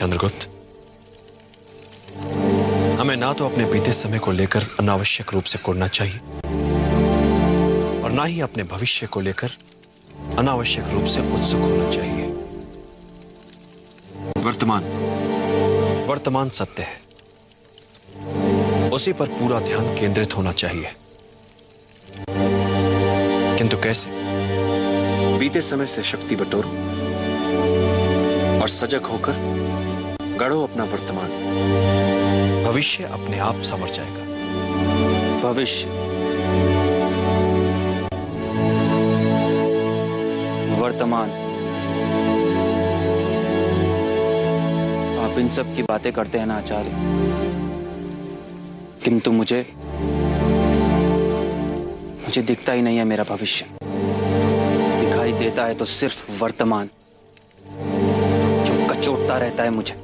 चंद्रगुप्त, हमें ना तो अपने बीते समय को लेकर अनावश्यक रूप से कोड़ना चाहिए और ना ही अपने भविष्य को लेकर अनावश्यक रूप से उत्सुक होना चाहिए। वर्तमान सत्य है, उसी पर पूरा ध्यान केंद्रित होना चाहिए। किंतु कैसे? बीते समय से शक्ति बटोरो और सजग होकर गढ़ो अपना वर्तमान। भविष्य अपने आप संवर जाएगा। भविष्य, वर्तमान, आप इन सब की बातें करते हैं ना आचार्य, किंतु मुझे दिखता ही नहीं है मेरा भविष्य। दिखाई देता है तो सिर्फ वर्तमान, जो कचोटता रहता है मुझे।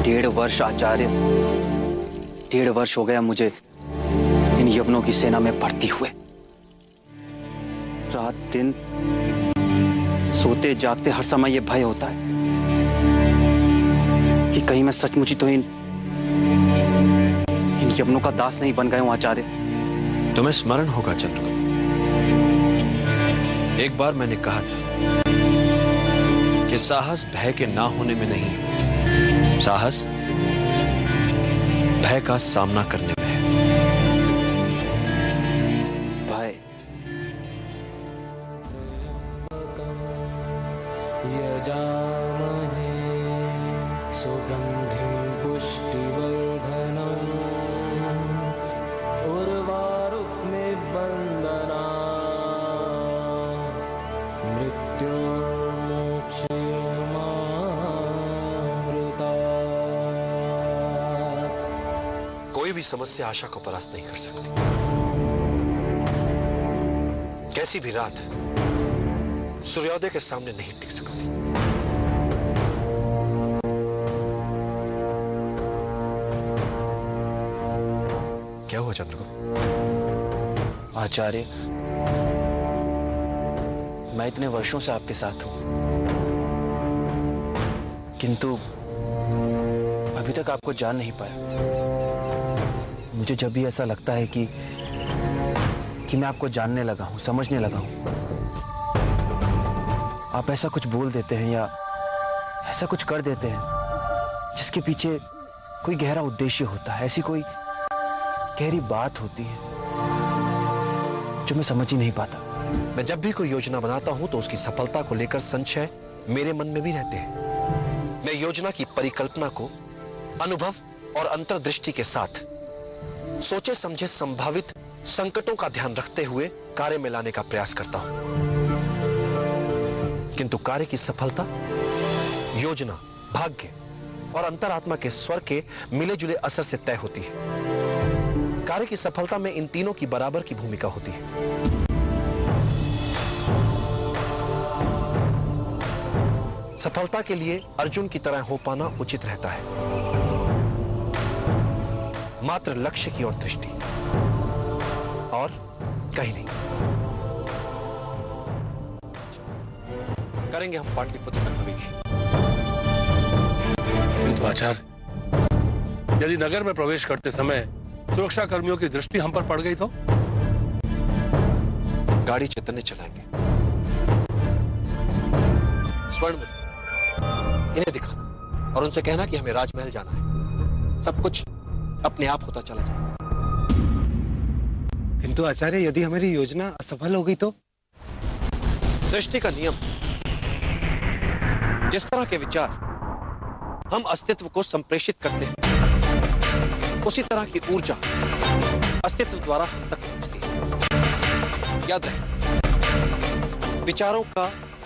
1.5 वर्ष आचार्य, 1.5 वर्ष हो गया मुझे इन यवनों की सेना में भर्ती हुए। रात दिन सोते जागते हर समय यह भय होता है कि कहीं मैं सचमुच ही तो इन यवनों का दास नहीं बन गया हूं आचार्य। तुम्हें स्मरण होगा चंद्रगुप्त, एक बार मैंने कहा था कि साहस भय के ना होने में नहीं, साहस भय का सामना करने में है। भय, यजामहे सुगंधिं पुष्टिवर्धनम् उर्वारुकमिवन्दना मृत्योर्मोक्षयमामृतात्। कोई भी समस्या आशा को परास्त नहीं कर सकती। कैसी भी रात सूर्योदय के सामने नहीं टिक सकती। क्या हुआ चंद्रगुप्त? आचार्य, मैं इतने वर्षों से आपके साथ हूं, किंतु अभी तक आपको जान नहीं पाया। मुझे जब भी ऐसा लगता है कि मैं आपको जानने लगा हूं, समझने लगा हूं, आप ऐसा कुछ बोल देते हैं या ऐसा कुछ कर देते हैं जिसके पीछे कोई गहरा उद्देश्य होता है, ऐसी कोई गहरी बात होती है जो मैं समझ ही नहीं पाता। मैं जब भी कोई योजना बनाता हूं तो उसकी सफलता को लेकर संशय मेरे मन में भी रहते हैं। मैं योजना की परिकल्पना को अनुभव और अंतर्दृष्टि के साथ सोचे समझे संभावित संकटों का ध्यान रखते हुए कार्य में लाने का प्रयास करता हूं, किंतु कार्य की सफलता योजना, भाग्य और अंतरात्मा के स्वर के मिले जुले असर से तय होती है। कार्य की सफलता में इन तीनों की बराबर की भूमिका होती है। सफलता के लिए अर्जुन की तरह हो पाना उचित रहता है, मात्र लक्ष्य की ओर दृष्टि और कहीं नहीं। करेंगे हम पाटलिपुत्र में प्रवेश। किंतु आचार्य, यदि नगर में प्रवेश करते समय सुरक्षा कर्मियों की दृष्टि हम पर पड़ गई तो? गाड़ी चैतन्य चलाएंगे। स्वर्ण में इन्हें दिखाना और उनसे कहना कि हमें राजमहल जाना है। सब कुछ अपने आप होता चला जाएगा। किंतु आचार्य, यदि हमारी योजना असफल हो गई तो? सृष्टि का नियम, जिस तरह के विचार हम अस्तित्व को संप्रेषित करते हैं, उसी तरह की ऊर्जा अस्तित्व द्वारा हम तक पहुंचती है। याद रहे, विचारों का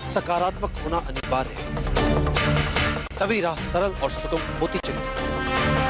सकारात्मक होना अनिवार्य है, तभी राह सरल और सुगम होती चली जाती है।